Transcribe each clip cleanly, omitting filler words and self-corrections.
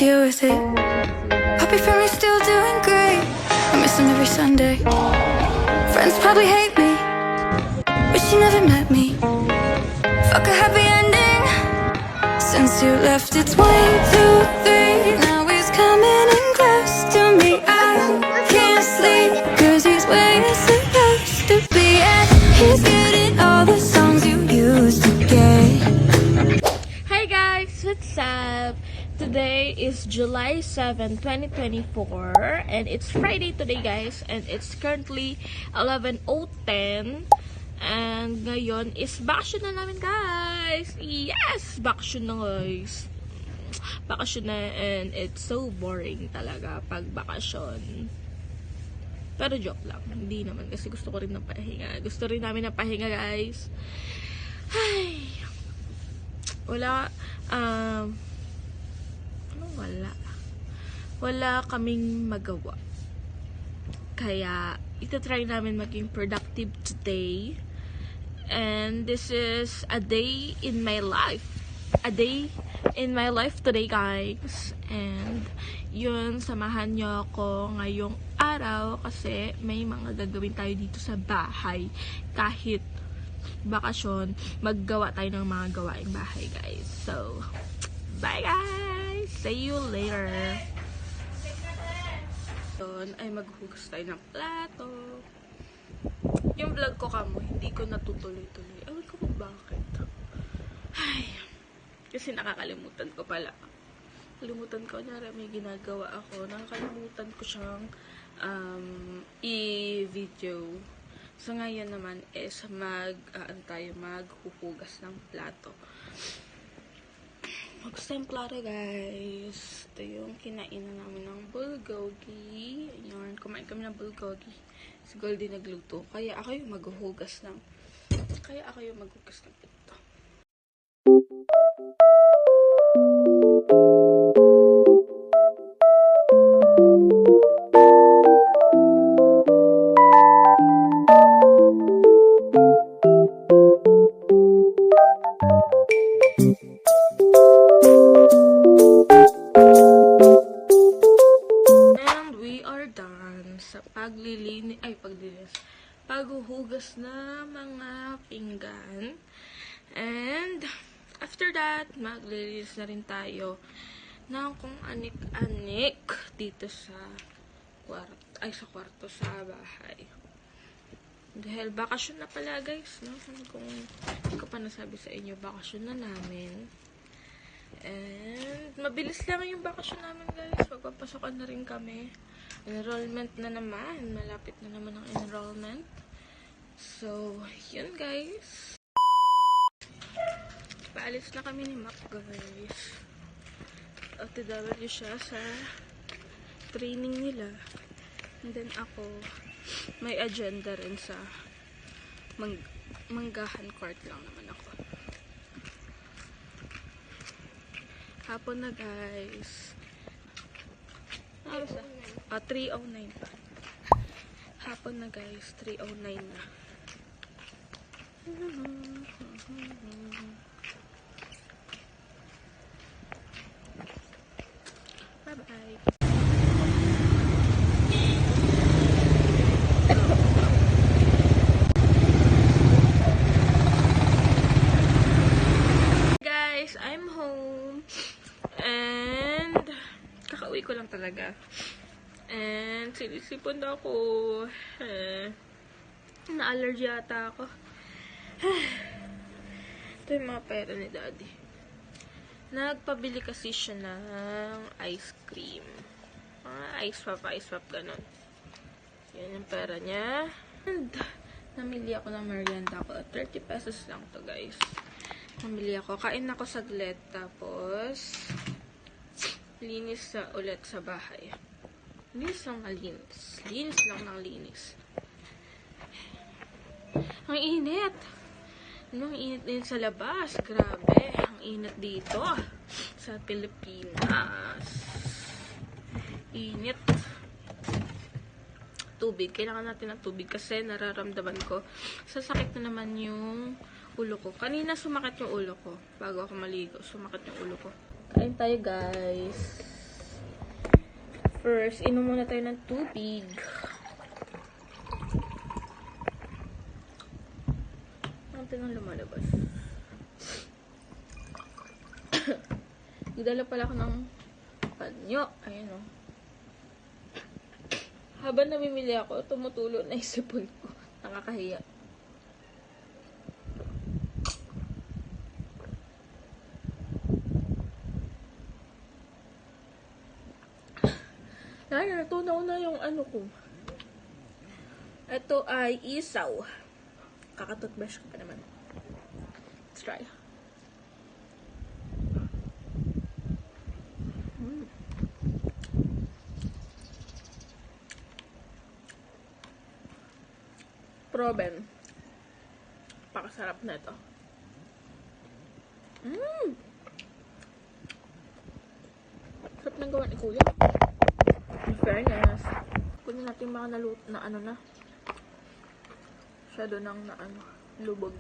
deal with it. Happy family's still doing great. I miss them every Sunday. Friends probably hate me, but she never met me. Fuck a happy ending. Since you left, it's 1, 2, 3. Now he's coming in close to me. I can't sleep, cause he's where you're supposed to be. And he's getting all the songs you used to get. Hi guys, what's up? Today is July 7, 2024 and it's Friday today guys, and it's currently 11:10 and ngayon is bakasyon na namin guys. Yes, bakasyon na guys. Bakasyon na, and it's so boring talaga pag bakasyon. Pero joke lang, hindi naman kasi gusto ko rin ng pahinga. Gusto rin namin ng pahinga guys. Ay, wala kaming magawa, kaya itatry namin maging productive today, and this is a day in my life today guys. And yun, samahan nyo ako ngayong araw kasi may mga gagawin tayo dito sa bahay. Kahit bakasyon, maggawa tayo ng mga gawaing bahay guys. So bye guys, see you later. Yun, ay maghugas tayo ng plato. Yung vlog ko kamo, hindi ko natutuloy-tuloy. Ewan ko kung bakit. Ay, kasi nakakalimutan ko pala. Kalimutan ko na may ginagawa ako. Nakakalimutan ko siyang i-video. So ngayon naman is maghuhugas ng plato. Maghugas ng plato guys. Ito yung kinainan namin ng bulgogi. Ayan, kumain kami ng bulgogi. Si Goldie nagluto. Kaya ako yung maghuhugas ng plato. Paghuhugas na mga pinggan, and after that maglilinis na rin tayo ng kung anik-anik dito sa kwarto sa bahay, dahil bakasyon na pala guys, no? Kung hindi ko pa nasabi sa inyo, bakasyon na namin, and mabilis lang yung bakasyon namin guys. Magpapasokan na rin kami. Enrollment na naman. Malapit na naman ang enrollment. So, yun guys. Paalis na kami ni Mac guys. OTW siya sa training nila. And then ako, may agenda rin sa manggahan court lang naman ako. Hapon na guys. 3:09 pa. Hapon na guys, 3:09 na. Bye-bye. Guys, I'm home. And kakauwi ko lang talaga. And sinisipon na ako. Na-allergy ata ako. Ito yung mga pera ni Daddy. Nagpabili kasi siya ng ice cream. Ice pop, ganun. Yan yung pera niya. And namili ako ng merienda ko. 30 pesos lang to guys. Namili ako. Kain ako saglit. Tapos linis na ulit sa bahay. Linis lang na linis. Linis lang ng linis. Ang init. Ang init din sa labas. Grabe. Ang init dito. Sa Pilipinas. Init. Tubig. Kailangan natin ng tubig kasi nararamdaman ko. Sasakit na naman yung ulo ko. Kanina sumakit yung ulo ko. Bago ako maligo, sumakit yung ulo ko. Kain tayo guys. First, inom muna tayo ng tubig. Ante nang lumalabas. Nagdala pala ako ng panyo. Ayan o. Habang namimili ako, tumutulo na yung sipon ko. Nakakahiya. Natunaw na yung ano ko. Ito ay isaw. Kakatoothbrush ko pa naman. Let's try. Proben. Pakasarap na ito. Sarap ng gawa ni Kuya. In fairness. Kunin natin yung mga naluto na ano na. Shadow ng na ano, lubog.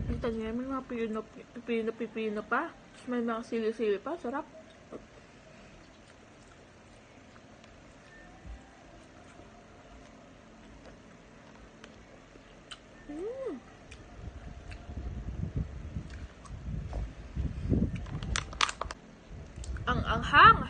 Ito niya, may mga pipino pa. Tapos may mga sili-sili pa. Sarap. Ang anghang.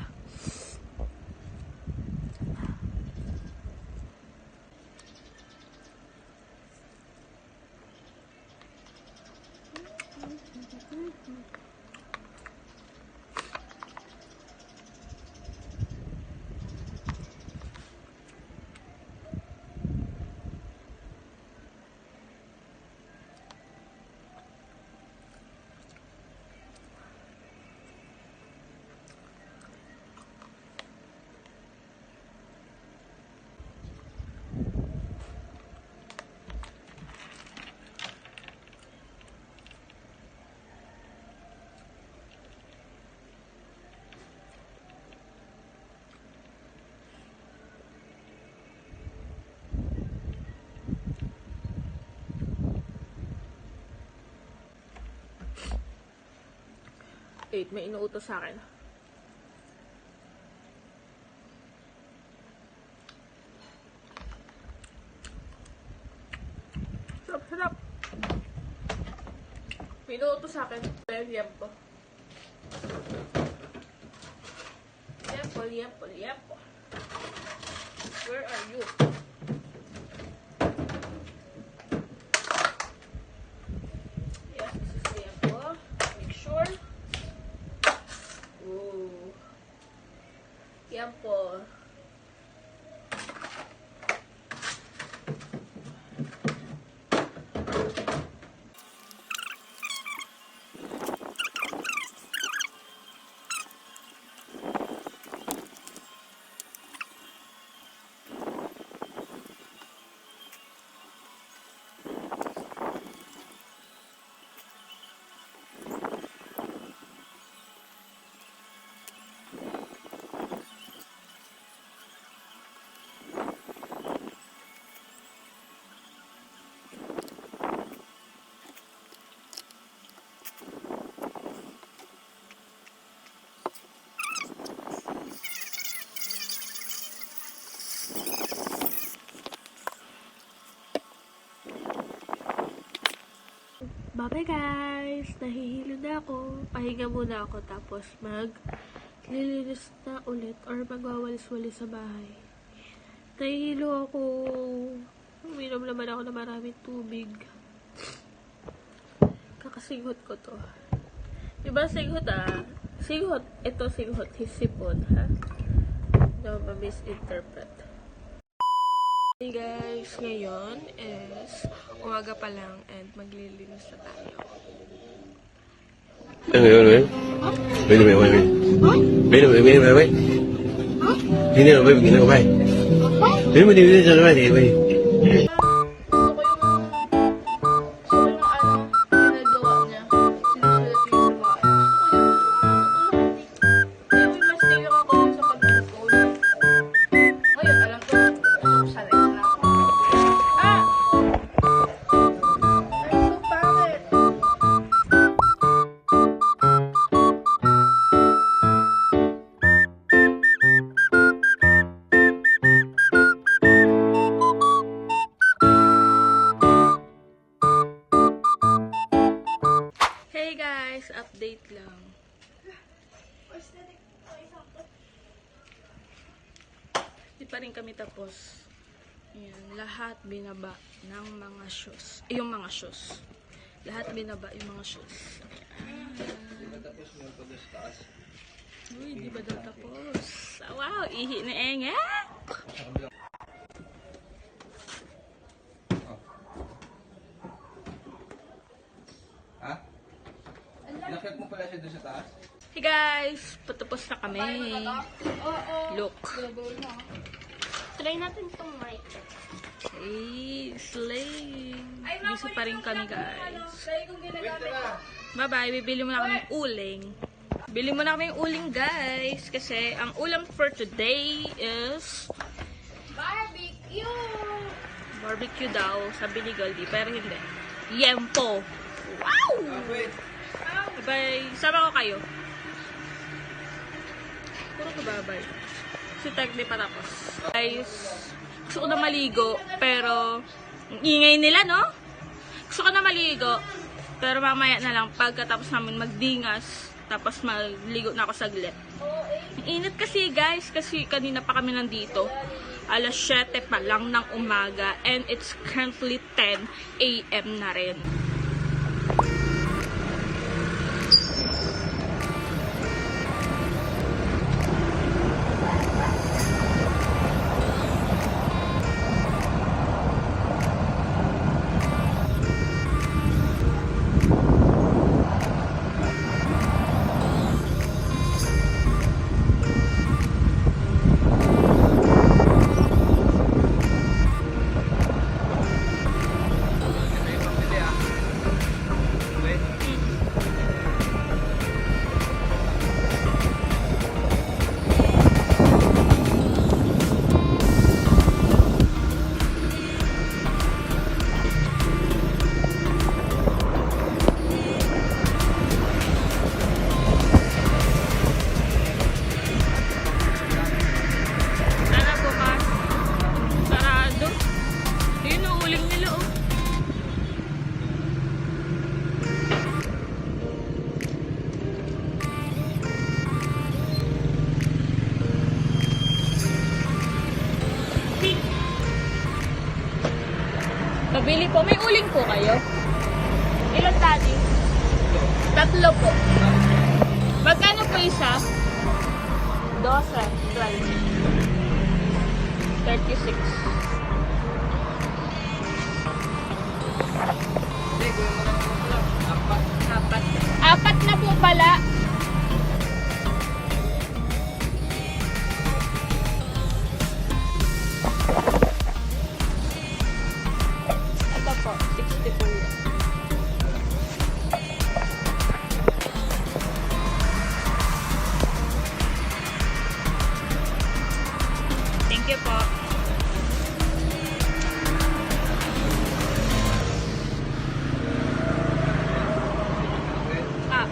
Wait, may inuutos sa akin. Sarap, sarap. May inuutos sa akin. Liempo. Liempo. Where are you? Yes, this is liempo. Make sure. Yan po. Bye guys! Nahihilo na ako. Pahinga muna ako tapos maglilinis na ulit or magwawalis-walis sa bahay. Nahihilo ako. Uminom naman ako ng maraming tubig. Kakasighot ko to. Diba sighot ah? Sighot. Ito sighot. Hisipon ha? No, ma-misinterpret. Hey guys, ngayon is umaga pa lang and maglilinis na tayo. Wait. Hindi na, wait, hindi na, wait. Hindi mo din sa naman, wait. Gusto ko yung ginagawa niya. Sinusulat yung sa mga Kaya may mas tingin ako sa pag-code. Ngayon, alam ko, sanay na ako. Ah! Ay, so pangit. Di pa rin kami tapos. Ayan, lahat binaba ng mga shoes. Yung mga shoes. Lahat binaba yung mga shoes. Uy, di ba daw tapos? Wow, ihi na engek! Ha? Inakit mo pala siya doon sa taas? Hey guys, patapos na kami. Look. Try natin itong mic. Hey, slay. Busy pa rin kami guys. Bye-bye, bibili muna kami uling. Bili muna kami uling guys. Kasi ang ulam for today is Barbecue! barbecue daw. Sabi ni Goldie, pero hindi. Yempo. Wow! Bye-bye. Sama ko kayo. Puro ko bye-bye. Si Tech di pa tapos. Guys, gusto ko na maligo, pero ang ingay nila, no? Gusto ko na maligo, pero mamaya na lang pagkatapos namin magdingas, tapos maligo na ako saglit. Ang init kasi guys, kasi kanina pa kami nandito. Alas 7 pa lang ng umaga, and it's currently 10 AM na rin. Sana bukas. Sarado. Yun ang uling nila, oh. Pabili po. May uling po kayo? Ilan tadi? 3 po. Magkano po isa? 12, 12, 36. Apat na po pala. Ito po, 60 po yan. Thank you po. Ah.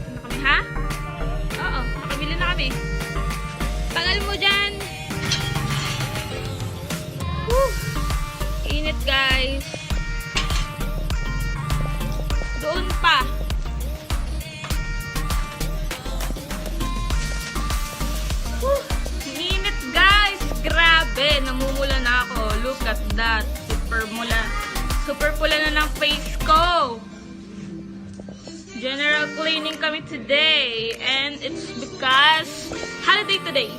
Ano kami, ha? Oo, nakabili na kami. Tagal mo dyan. Woo! Init, guys. Doon pa. Woo! Init, guys. Grabe. Namumula na ako. Look at that. Super mula. Super pula na ng face ko. General cleaning kami today, and it's because holiday today.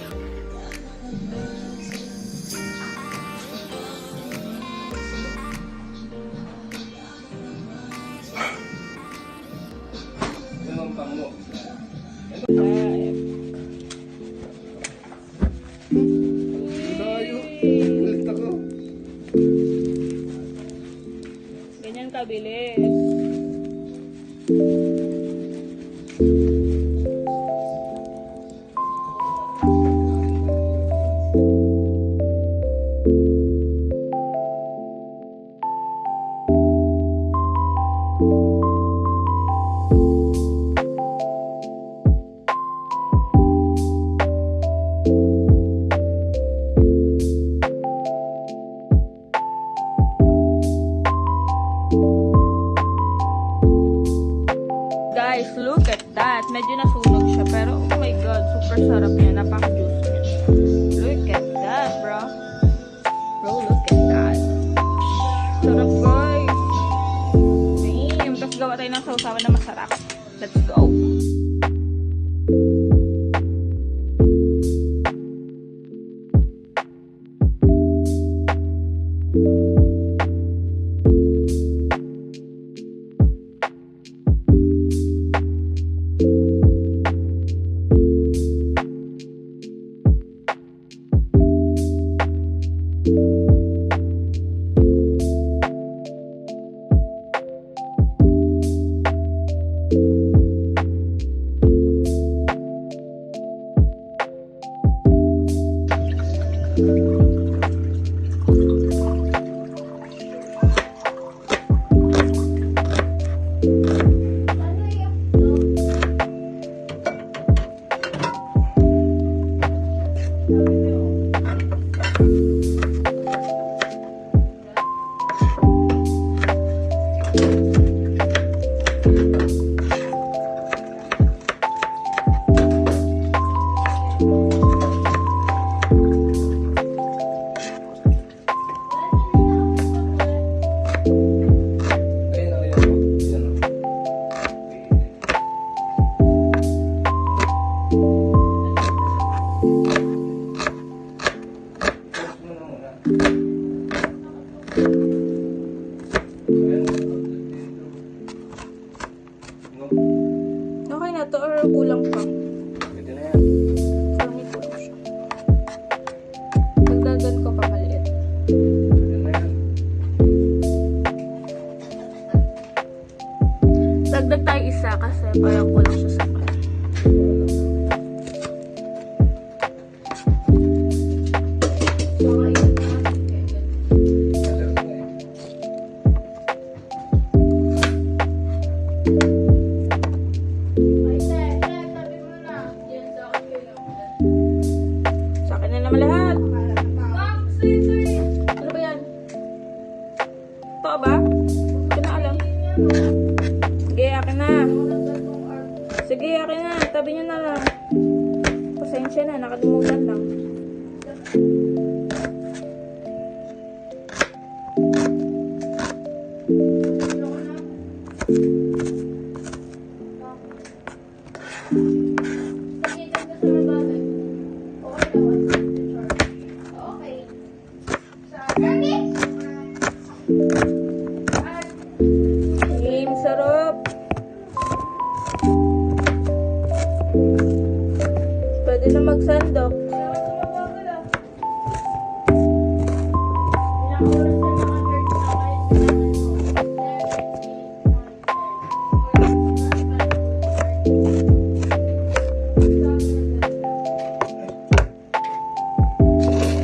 Ano ang pamo? Layo. Kulit ako. kabilis. Guys, look at that. Medyo nasunog siya. Pero, oh my god, super sarap niya. Napaka-juice niya. Look at that, bro. Bro, look at that. Sarap, guys. Damn. Tapos gawa tayo ng sausawan na masarap. Let's go. Okay na to or kulang pa? Pwede na yan. Parang may kulang siya. Dagdagan ko pa maliit. Pwede na yan. Dagdag tayo isa kasi parang kulang siya sa akin. Masarap na eh. Sa akin na naman lahat. Ano ba yan? Ito ba? Hindi ko na alam. Sige, akin na. Sige, akin na. Tabi niyo na lang. Pasensya na, nakalimutan lang. Game, sarap. Pwede na magsandok.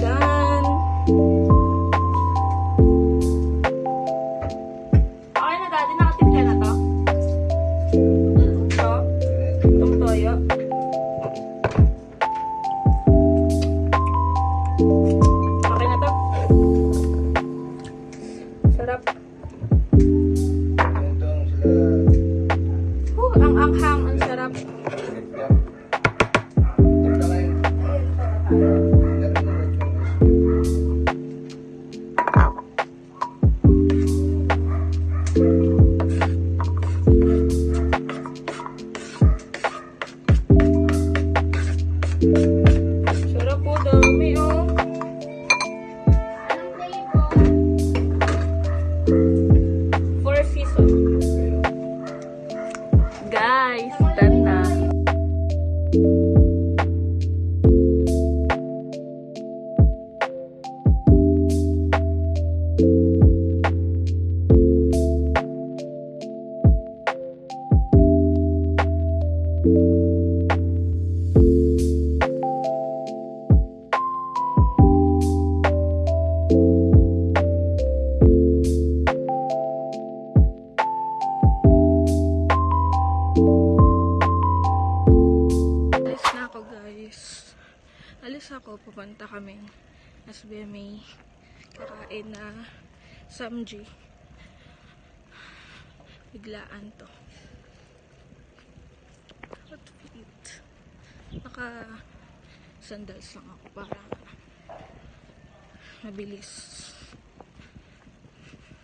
Done. Okay na, daddy. Nakatimpla na to. Ito. Itong toyo. Okay na to. Sarap. Ito ang sila. Ang anghang. Ang sarap. Timpla. Timpla kayo. Meron na red sauce. Sarap po, dami oh. Four season. Guys, done na. alis ako, pupunta kami SBMA, kakain na samji. Biglaan to. Outfit. Naka sandals lang ako para mabilis.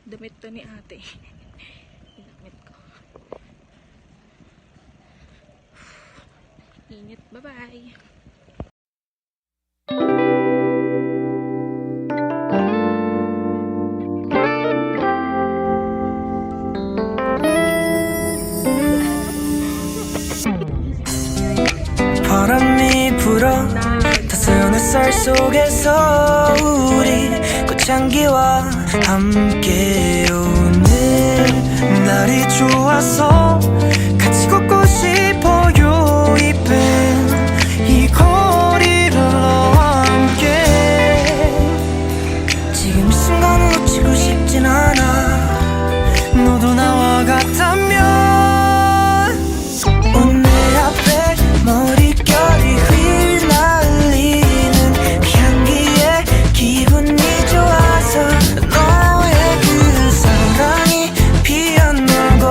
Damit to ni ate. Damit ko. Init. Bye-bye. 바람이 불어 따스한 햇살 속에서 우리 꽃향기와 함께 오늘 날이 좋아서 같이 걷고 싶어요 이 펜 이 거리를 너와 함께 지금 이 순간을 놓치고 싶진 않아 너도 나와 같다면 오늘 앞에 머릿결이 휘날리는 향기에 기분이 좋아서 너의 그 사랑이 피어나고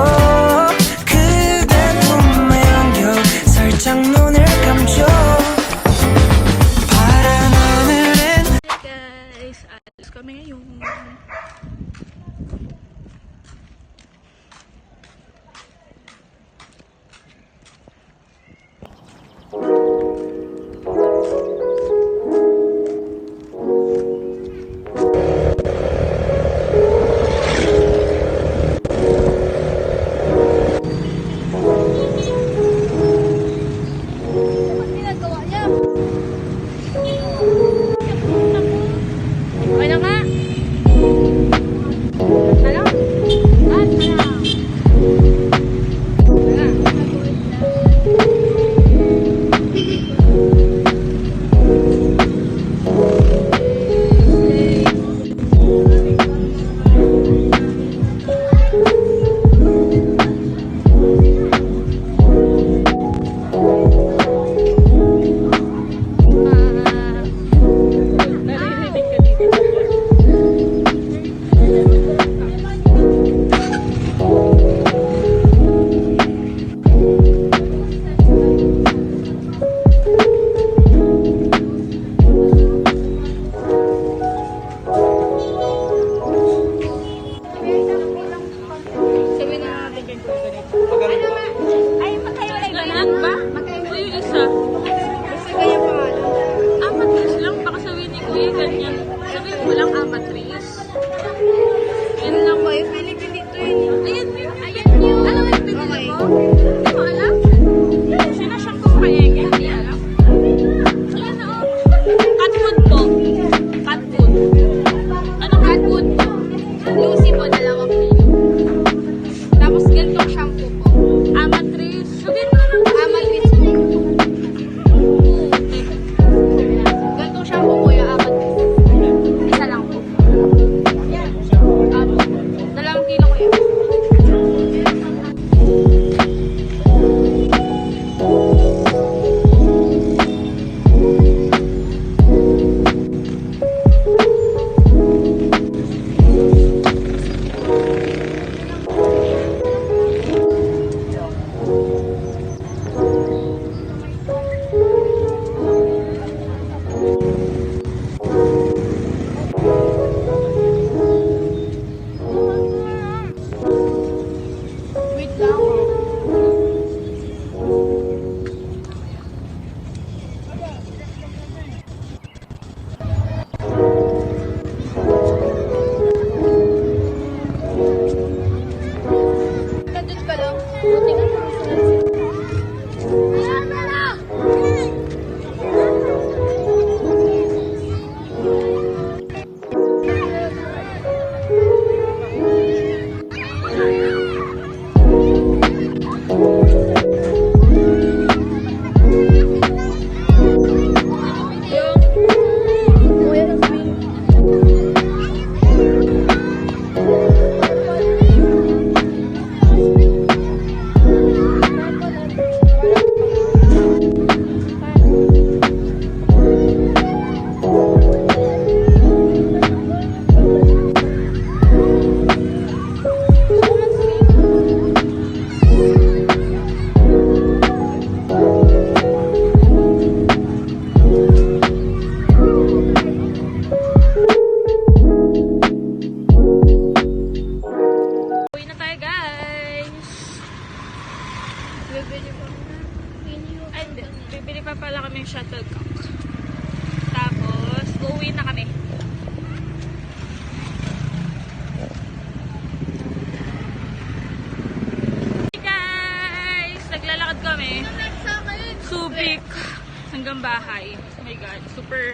ng bahay. Oh my God, super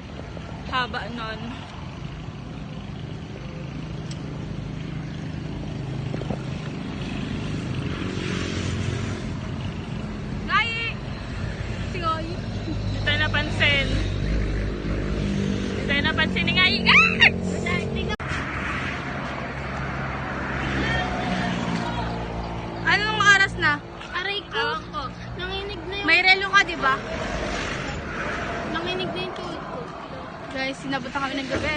haba nun. Gayi! Singoy! Hindi tayo napansin. Hindi tayo napansin ni Gayi. Anong oras na? Aray ko. Nanginig na yung... May relo ka, di ba? Nanginig na yung tuhod ko. Guys, sinabutan kami ng gabi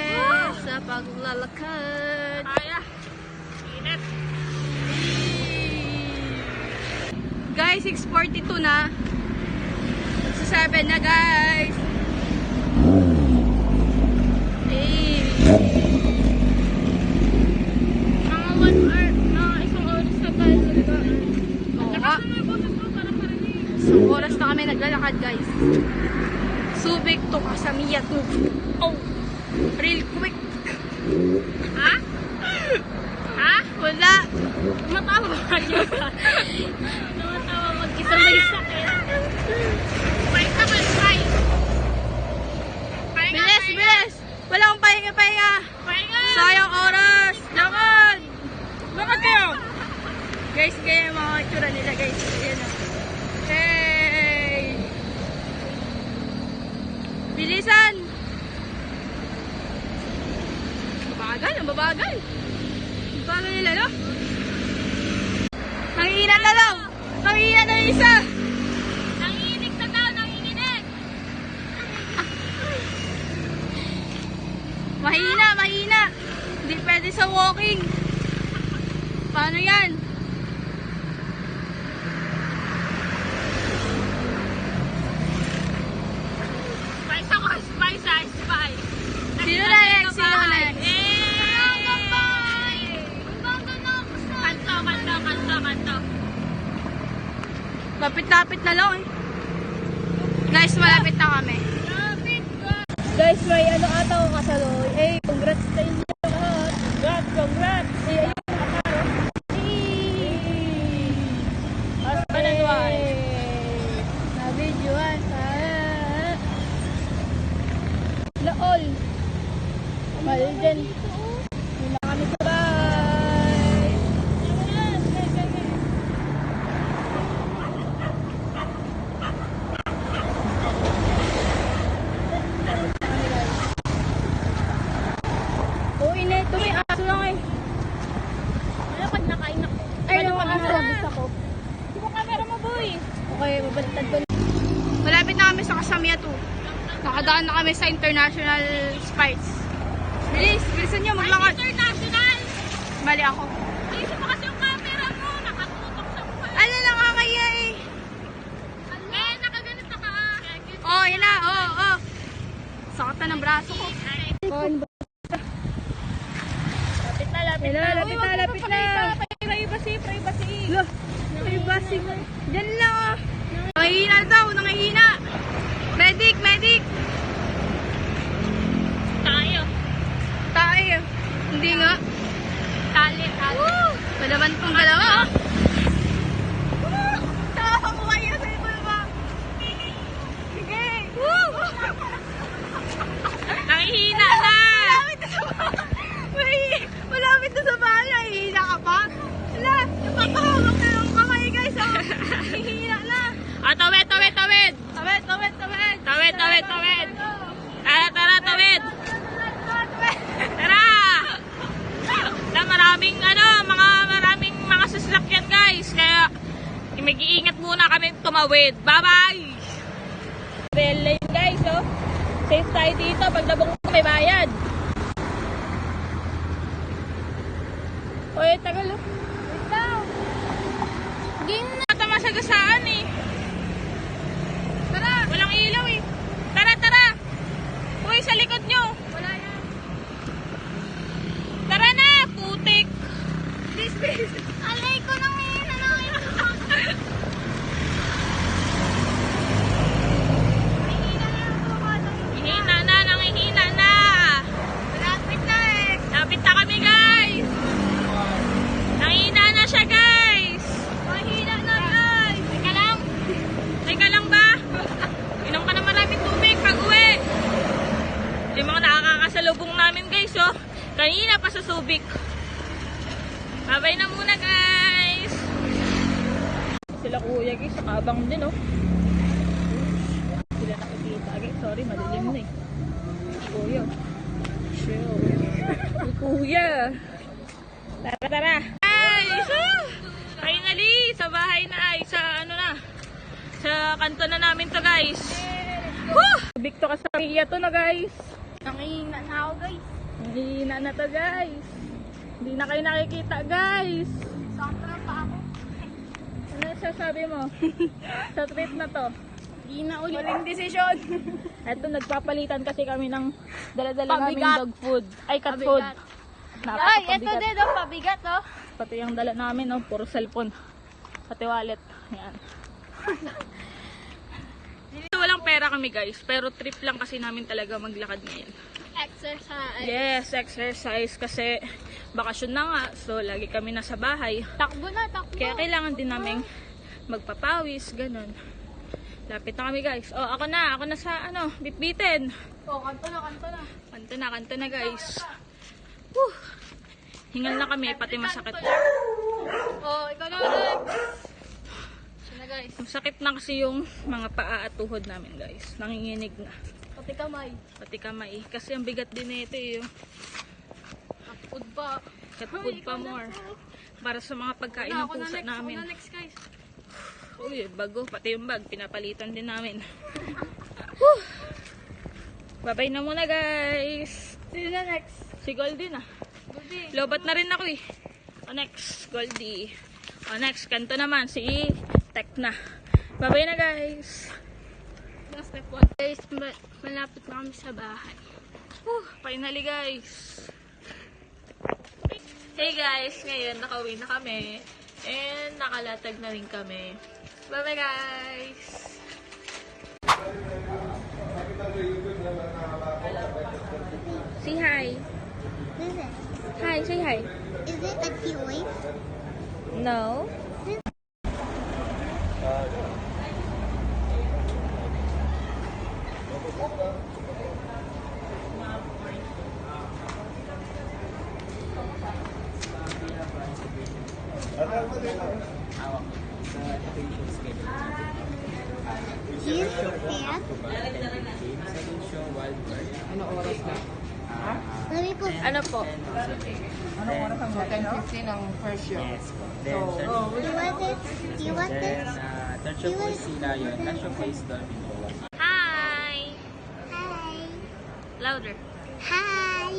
sa paglalakad. Aya! Init! Guys, 6:42 na. Sa 7 na, guys. Hey. Mga 1 hour, mga isang oras na tayo nagkaan. Oo nga. Ano yung boses ko? Parang marinig. Isang oras na kami naglalakad, guys. Subic to Kasamiya to. Oh! Real quick. Ha? Ha? Wala. Tumatawa ka niya. Tumatawa mag-isa may sakit. Fight na ba? Fight! Bilis! Bilis! Wala akong pahinga-pahinga! Pahinga! Sayang oras! Lakad! Lakad kayo! Guys, ganyan yung mga itsura nila, guys. Ayan na. Hey! Bilisan! Mabagal, ang babagal. Ang bagal nila, no? Nangihinat na daw! Nangihinat na yung isa! Nanginig na daw, nanginginig! Mahina, mahina! Hindi pwede sa walking. Paano yan? Spice ako, spice, spice. Sino next? Sino next? Ang gabay! Ang ganda na ako sa... Kanto. Lapit-lapit na lang eh. Guys, malapit na kami. Lapit ka! Guys, may ano ata ko kasaloy. Eh, congrats sa inyo lahat. Congrats! Eh, ayun yung kasaro. Hasta na doon. Nabidyoan sa... Laol. Mali din. Yun na kami sa bahay. Oo, init. May aso lang eh. Ano pag nakain ako? Ay, yung aso. Gusto ko. Di ba camera mo, boy? Okay, mabaliktad ko. Malapit na kami sa Kasamiya 2. Nakadaan na kami sa International Spice. Bilis, bilisan nyo, maglakad. International! Mali ako. Ayusin mo kasi yung camera mo. Nakatutok sa mukha. Ano nakakaya eh? Eh, nakaganito ka. Oh, yun na, oh. Sakit na ng braso ko. Lapit na. Lapit na. Privacy. Privacy. Diyan lang ah. Nangihina daw, nangihina. Medic. Tayo. Hindi nga. Tali. Palaban tong dalawa. Tawa mo kayo sa iba ba? Sige. Nangihina na. Malapit na sa bahay. Nangihina ka pa? Wala. Napapahawak na yung kamay guys. Oh. Nangihina na. Tawid. Tawid. Tara, tawid. Tara. Maraming mga sasakyan guys. Kaya mag-iingat muna kami tumawid. Bye-bye. Bell lane guys, oh. Safe tayo dito. Pag nabong may bayad. Oy, tagal oh. Wait lang. Game na. Ito masagasaan eh. Tara. Walang ilaw eh. Tara. Uy, sa likod nyo. Wala yan. Tara na, putik. Please. Alay ko nang Nangihina na. Malapit na eh. Lapit na kami guys. Nangihina na siya guys. Mahina na guys. Teka lang ba? Inom ka na maraming pasalubong namin guys, oh. Kanina pa sa Subic. Babay na muna guys. Sila kuya guys, nakabang din, oh. Sila nakikita guys, sorry, madilim na eh. Kuya. Chill. Kuya. Tara, tara. Guys, finally, sa bahay na ay, sa ano na. Sa kanto na namin to guys. Woo! Big to kasi iya to na guys. Nangihina na ako guys. Hindi na to guys. Hindi na kayo nakikita guys. Sakto pa ako. Ano sasabi mo? Sa trip na to. Hindi na ulit. Huling desisyon. Eto nagpapalitan kasi kami ng dala-dala naming Pabigat. dog food. Ay cat Pabigat. food. Ay, ito Napakapabigat. din oh, pabigat oh. Pati yung dala namin, oh, puro cellphone. Pati wallet. Ayan. Walang pera kami guys, pero trip lang kasi namin talaga maglakad ngayon. Exercise. Yes, exercise kasi bakasyon na nga, so lagi kami nasa bahay. Takbo na, takbo. Kaya kailangan din namin magpapawis, ganun. Lapit na kami guys. Oh, ako na sa ano, bitbitin. Oh, kanto na, kanto na. Kanto na guys. Whew. Hingal na kami, pati masakit. Oh, ikaw na ulit. Sige na guys. Masakit na kasi yung mga paa at tuhod namin guys. Nanginginig na. Pati kamay. Pati kamay. Kasi ang bigat din na ito eh. Takpod pa. Cat food pa more. Para sa mga pagkain ng pusa namin. Ako na next guys. Uy, bago. Pati yung bag. Pinapalitan din namin. Whew. Bye-bye na muna guys. See you na next. Si Goldie na. Goldie. Lobat na rin ako eh. O next, Goldie. O next, kanto naman. Si Tekna. Bye-bye na guys. Last step 1. Guys, malapit na kami sa bahay. Finally guys. Hey guys, ngayon nakauwi na kami. And nakalatag na rin kami. Bye-bye guys. Say hi. What is it? Hi, say hi. Is it a kiwi? No. Is that? Let me put. Ano po? 10:15 ang first show. Yes po. Then, You want it? You want then this? third show po is sila yun. Last show po is Dolphin po. Hi. Hi. Louder. Hi.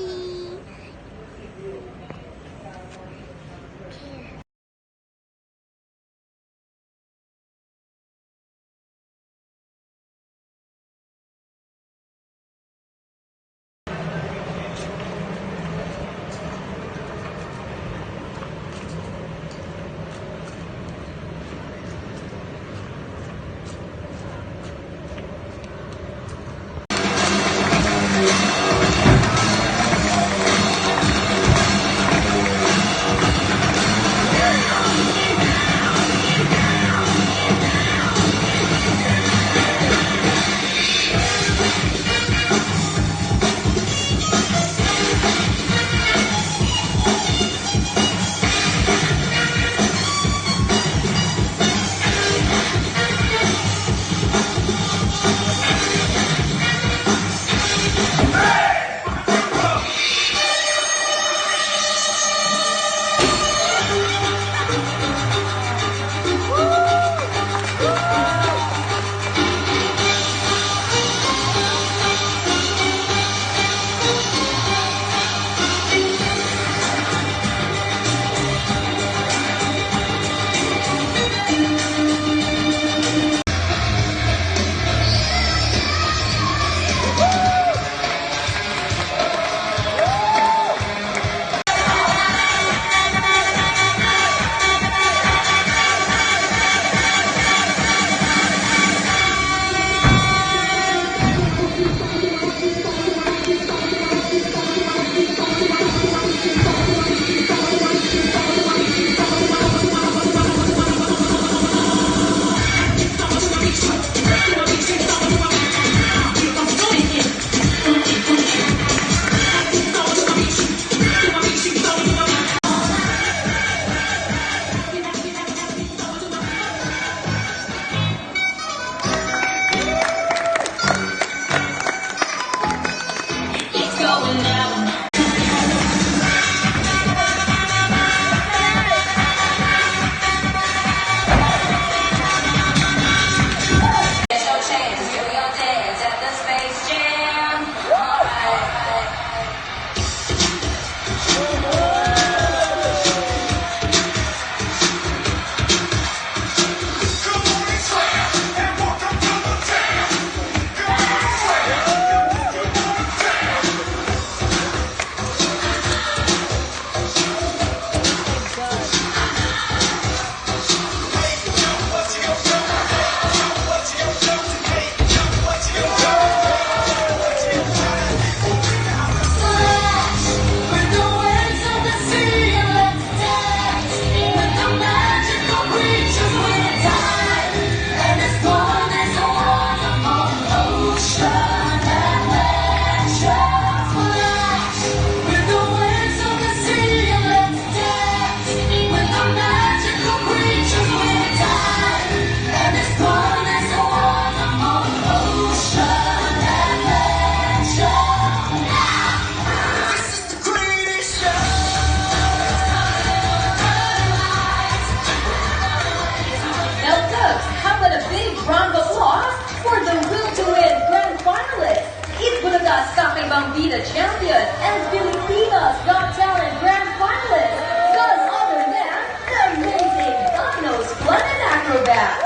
Plus, Kakibang Vida Champion and Filipinas Got Talent Grand Finalist. None other than the amazing Domino's Planet Acrobats.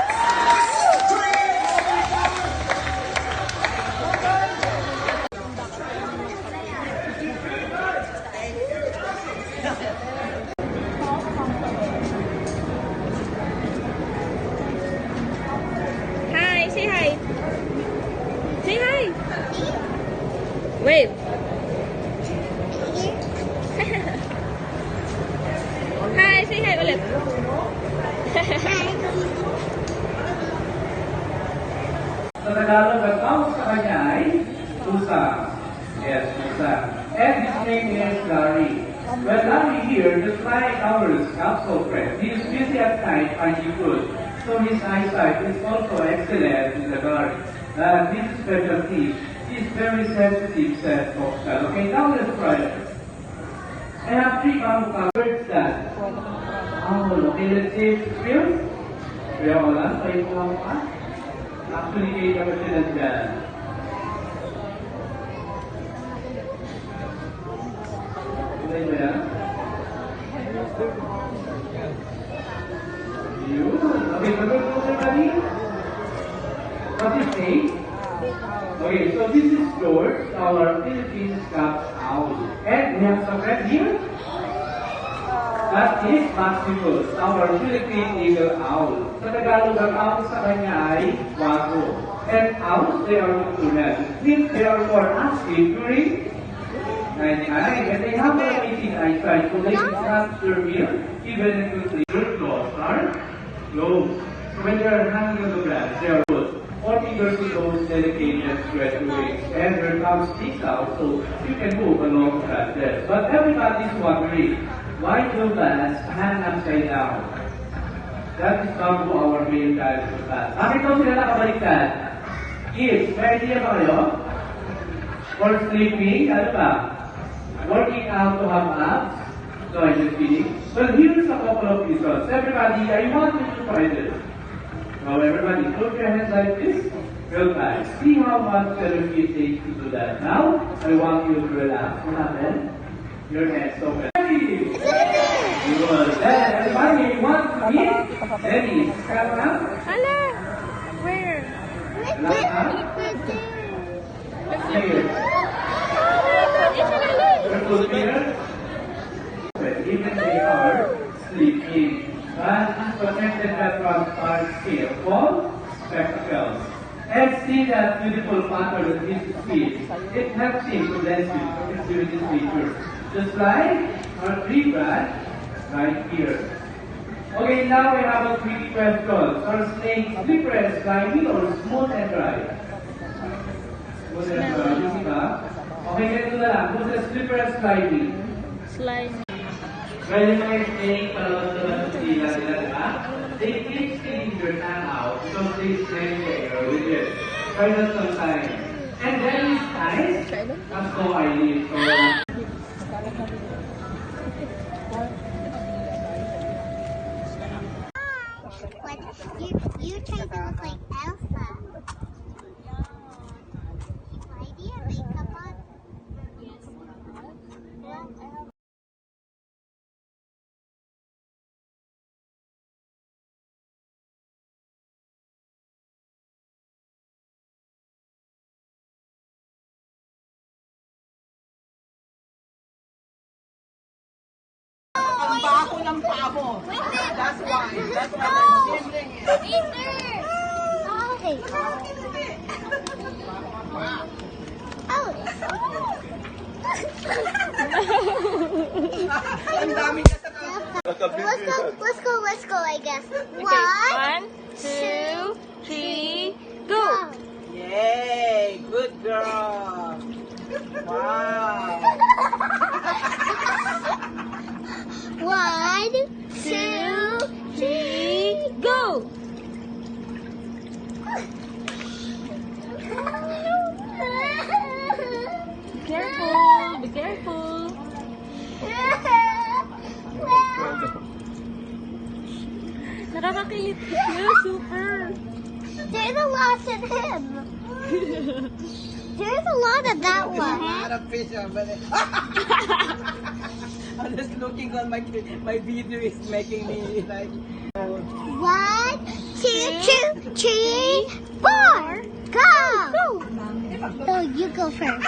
Hi, say hi. Say hi. Wave. Hi, say hi ulit. Sa Tagalog, ang tawag sa kanya ay Pusa. Yes, Pusa. And his name is Larry. When Larry here, the fly hours capsule friend. He is busy at night finding food, so his eyesight is also excellent in the dark. This is specialty. He is very sensitive, said Foxtel. Okay, now let's try it. I have 3 words that. Oh, okay, let's see if it's real. Real wala, kayo po ka. Actually, kayo naman sila dyan. Okay ba yan? Yun. Okay, mag-work po everybody. What's his name? Okay, so this is George, our Philippines Scout Owl. And we have some red here. That is Maximus, our Philippine Eagle Owl. Sa Tagalog, ang owl sa kanya ay wago. And owls, they are nocturnal. Means they are more active during night time. And they have an amazing eyesight, so they can capture meal, even if their claws are closed. So when they are hanging on the branch, they are good. Or eager to those delicate and spread the wings. And their tongue sticks out, so you can move along the branches. But everybody's wondering, why do bats hang upside down? That is come to our main time for that. Bakit daw sila nakabaliktad? Kids, may idea ba kayo? For sleeping, ano ba? Working out to have abs? No, I'm just kidding. Well, here's a couple of reasons. Everybody, I want you to try this. Now, everybody, put your hands like this. Real fast. See how much energy it takes to do that. Now, I want you to relax. What happened? Your hands open. Ready? Good. Then, everybody, want to eat? Ready? Come on. Hala! Where? Here. Your foot here. But even they are sleeping. But protected by transparent scale called spectacles. And see that beautiful pattern of his feet. It helps him to blend with his features. Just like our tree branch right here. Okay, now we have a quick question. Are snakes slippery and slimy or smooth and dry? Smooth and dry. Yung iba? Okay, ganito na lang. Who's the slippery and slimy? Slime. Well, yung mga snake, palawag naman sa sila nila, diba? They keep sticking their tongue out because they snake the air with it. Try that sometime. And then it's nice. That's how I live. So, You try to look like Elsa. Why do you have makeup on? Ang baho ng paa mo. That's why. That's why I'm sending it. Okay. Ang dami niya sa Let's go, I guess. Okay, 1, 2, 3, go! Yay! Good girl! Wow! 1, 2, 3, go! Careful! Be careful! Nakakakilit siya, super! There's a lot in him. There's a lot of that one. Not a fish, but I'm just looking on my video is making me like. 1, 2, 3, 4. Go! So you go first.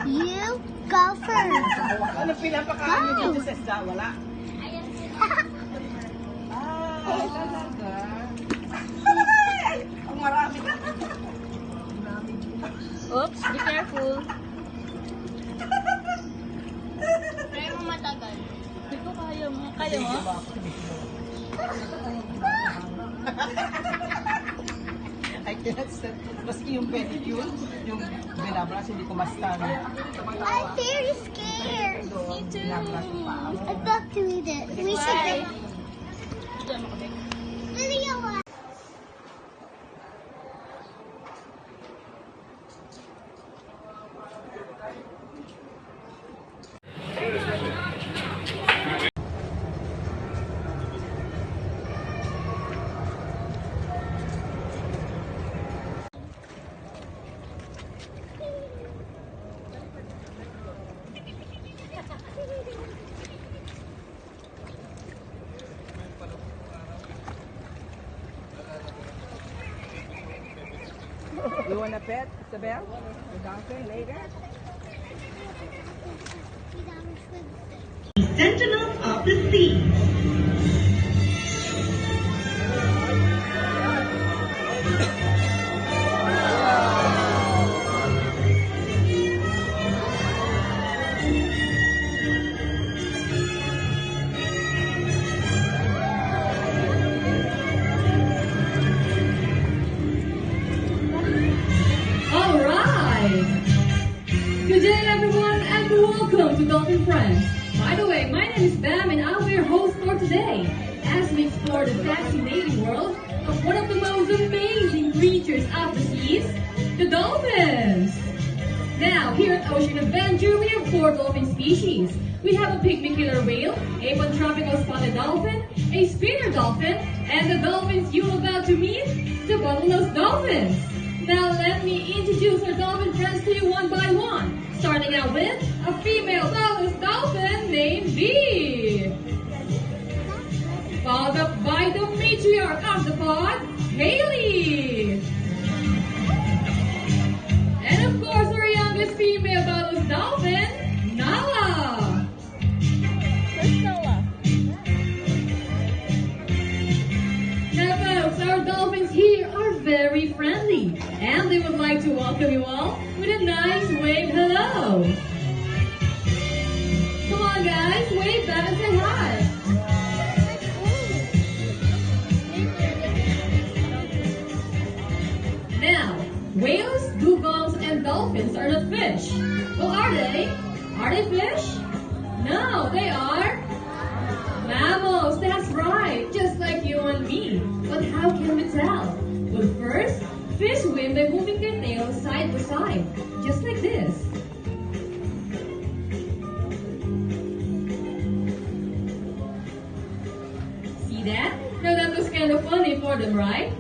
You go first. Ano pinapakain niyo dito sa isda? Wala? Talaga? Ay! Ang marami ka. Oops, be careful. Pero matagal. Hindi ko kaya mo. Kaya mo? I cannot stand. Maski yung yung binabras, hindi ko ma-stand. I'm very scared. Me too. I'd love to eat it. We should video one. You want a pet, Isabel? The dolphin later? Sentinels of the Sea. All right. Good day, everyone, and welcome to Dolphin Friends. By the way, my name is Bam, and I'll be your host for today as we explore the fascinating world of one of the most amazing creatures of the seas, the dolphins. Now, here at Ocean Adventure, we have 4 dolphin species. We have a pygmy killer whale, a pantropical spotted dolphin, a spinner dolphin, and the dolphins you're about to meet, the bottlenose dolphins. Now let me introduce our dolphin friends to you one by one, starting out with a female bottlenose dolphin named Bee. Followed up by the matriarch of the pod, Haley. And of course, our youngest female bottlenose dolphin, Nala. Now folks, our dolphins here are very friendly, and they would like to welcome you all with a nice wave hello. Come on guys, wave back and say hi. Now, whales, dugongs, and dolphins are not fish. Well, are they? Are they fish? No, they are mammals. That's right, just like you and me. But how can we tell? Well, first, fish swim by moving their tails side by side, just like this. See that? Now that was kind of funny for them, right?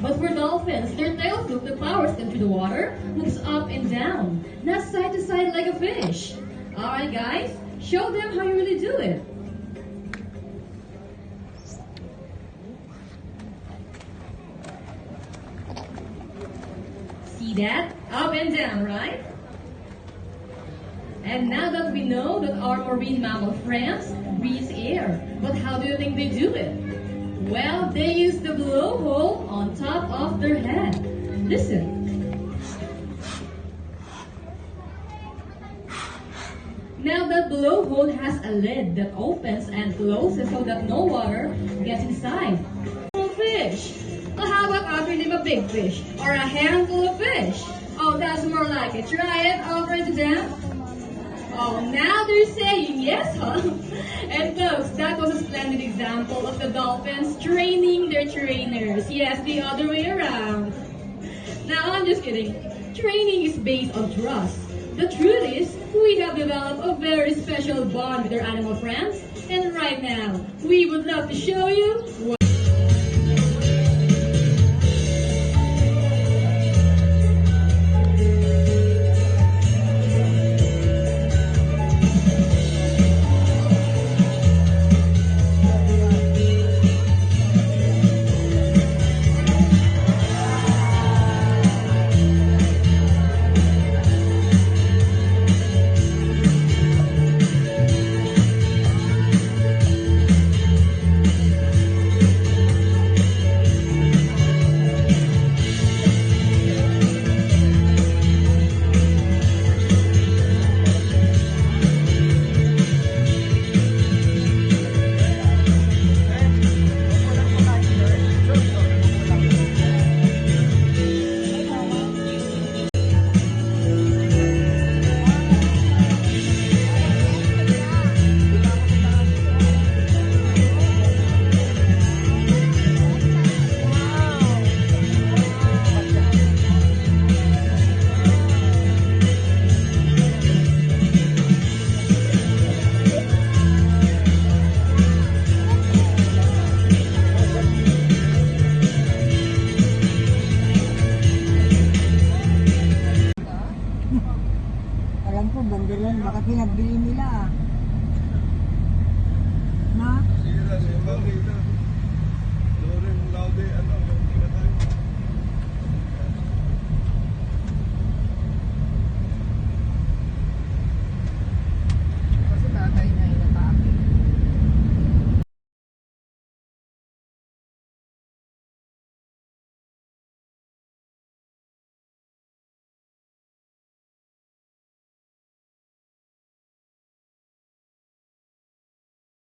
But for dolphins, their tail fluke that powers them through the water moves up and down, not side to side like a fish. Alright guys, show them how you really do it. See that? Up and down, right? And now that we know that our marine mammal friends breathe air, but how do you think they do it? Well, they use the blowhole on top of their head. Listen. Now that blowhole has a lid that opens and closes so that no water gets inside. Fish. Well, how about offering them a big fish or a handful of fish? Oh, that's more like it. Try it, offer it to them. Oh, now they're saying yes, huh? And folks, that was a splendid example of the dolphins training their trainers. Yes, the other way around. Now, I'm just kidding. Training is based on trust. The truth is, we have developed a very special bond with our animal friends. And right now, we would love to show you what Alam ko, bandilan. Baka pinabili nila. Na? Sira si Bangita. Loren Laude, ano?